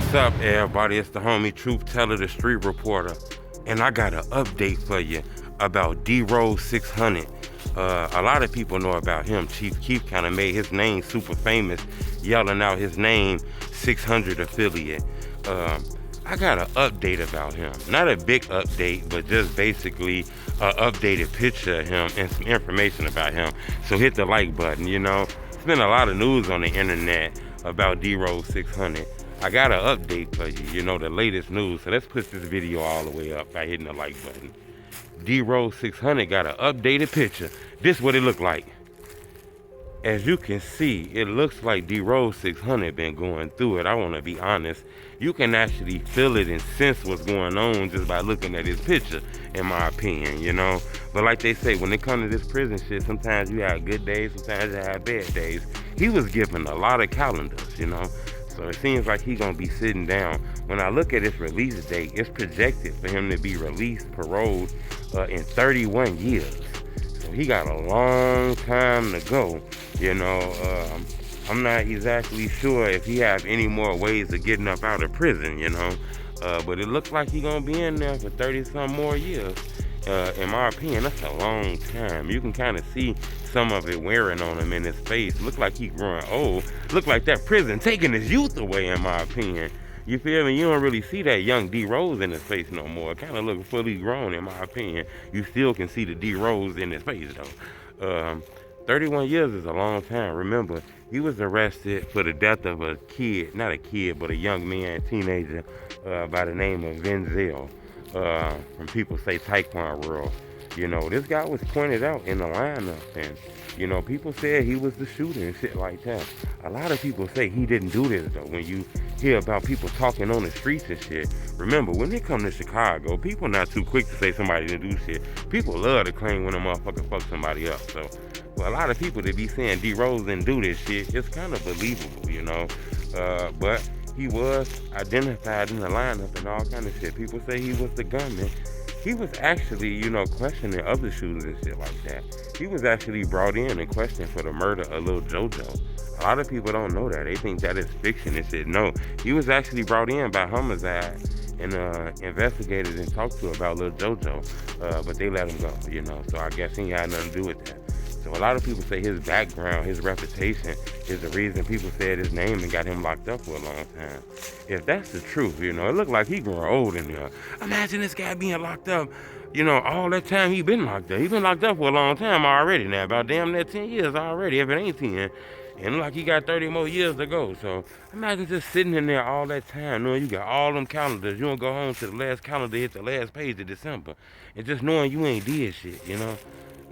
What's up, everybody? It's the homie Truth Teller, the street reporter, and I got an update for you about DROSE600. A lot of people know about him. Chief Keef kind of made his name super famous, yelling out his name, 600 affiliate. I got an update about him. Not a big update, but just basically an updated picture of him and some information about him. So hit the like button, you know. There's been a lot of news on the internet about DROSE600. I got an update for you, you know, the latest news. So let's push this video all the way up by hitting the like button. DROSE600 got an updated picture. This is what it looked like. As you can see, it looks like DROSE600 been going through it. I want to be honest. You can actually feel it and sense what's going on just by looking at his picture, in my opinion, you know. But like they say, when it comes to this prison shit, sometimes you have good days, sometimes you have bad days. He was given a lot of calendars, you know. So it seems like he's gonna be sitting down. When I look at his release date, it's projected for him to be released, paroled in 31 years. So he got a long time to go, you know. I'm not exactly sure if he have any more ways of getting up out of prison, you know. But it looks like he's gonna be in there for 30 some more years. In my opinion, that's a long time. You can kind of see some of it wearing on him in his face. Look like he's growing old. Look like that prison taking his youth away, in my opinion. You feel me? You don't really see that young D-Rose in his face no more. It kind of looks fully grown, in my opinion. You still can see the D-Rose in his face, though. 31 years is a long time. Remember, he was arrested for the death of a kid, not a kid, but a young man, teenager, by the name of Venzel. From people say Taekwondo world. You know, this guy was pointed out in the lineup, and you know, people said he was the shooter and shit like that. A lot of people say he didn't do this though. When you hear about people talking on the streets and shit, remember when they come to Chicago, people not too quick to say somebody didn't do shit. People love to claim when a motherfucker fuck somebody up. So for a lot of people to be saying D-Rose didn't do this shit, it's kind of believable, you know. But he was identified in the lineup and all kind of shit. People say he was the gunman. He was actually, you know, questioning other shooters and shit like that. He was actually brought in and questioned for the murder of Lil JoJo. A lot of people don't know that. They think that is fiction and shit. No, he was actually brought in by homicide and investigated and talked to about Lil JoJo. But they let him go, you know. So I guess he had nothing to do with that. So a lot of people say his background, his reputation is the reason people said his name and got him locked up for a long time. If that's the truth, you know, it looked like he growing old in there. Imagine this guy being locked up, you know, all that time he been locked up. He been locked up for a long time already now, about damn near 10 years already, if it ain't 10. And like he got 30 more years to go. So imagine just sitting in there all that time, knowing you got all them calendars. You don't go home to the last calendar, hit the last page of December. And just knowing you ain't did shit, you know.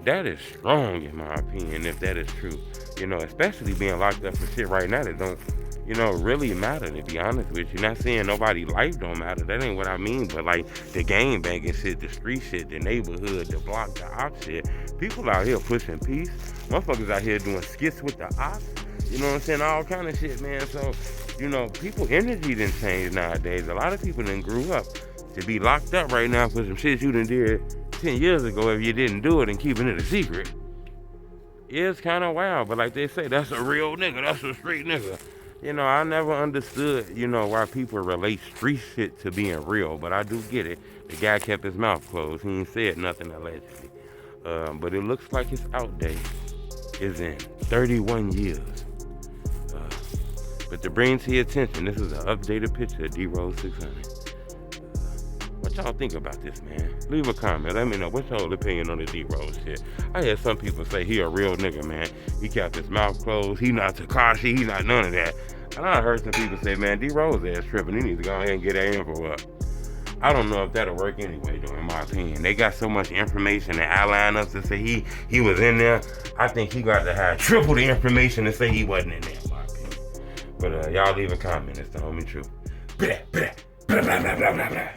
That is strong, in my opinion, if that is true. You know, especially being locked up for shit right now that don't, you know, really matter, to be honest with you. Not saying nobody's life don't matter. That ain't what I mean. But, like, the gang banging shit, the street shit, the neighborhood, the block, the op shit. People out here pushing peace. Motherfuckers out here doing skits with the ops. You know what I'm saying? All kind of shit, man. So, you know, people energy done changed nowadays. A lot of people done grew up to be locked up right now for some shit you done did 10 years ago if you didn't do it and keeping it a secret. It's kind of wild, but like they say, that's a real nigga, that's a street nigga. You know, I never understood, you know, why people relate street shit to being real, but I do get it. The guy kept his mouth closed. He ain't said nothing allegedly. But it looks like his out date is in 31 years. But to bring to your attention, this is an updated picture of DROSE600. What y'all think about this, man? Leave a comment. Let me know what's your opinion on the D-Rose shit. I heard some people say he a real nigga, man. He kept his mouth closed. He not Takashi. He not none of that. And I heard some people say, man, D-Rose ass tripping. He needs to go ahead and get that info up. I don't know if that'll work anyway, though, in my opinion. They got so much information and outline us to say he was in there. I think he got to have triple the information to say he wasn't in there, in my opinion. But y'all leave a comment. It's the homie truth. Blah, blah, blah, blah, blah, blah, blah.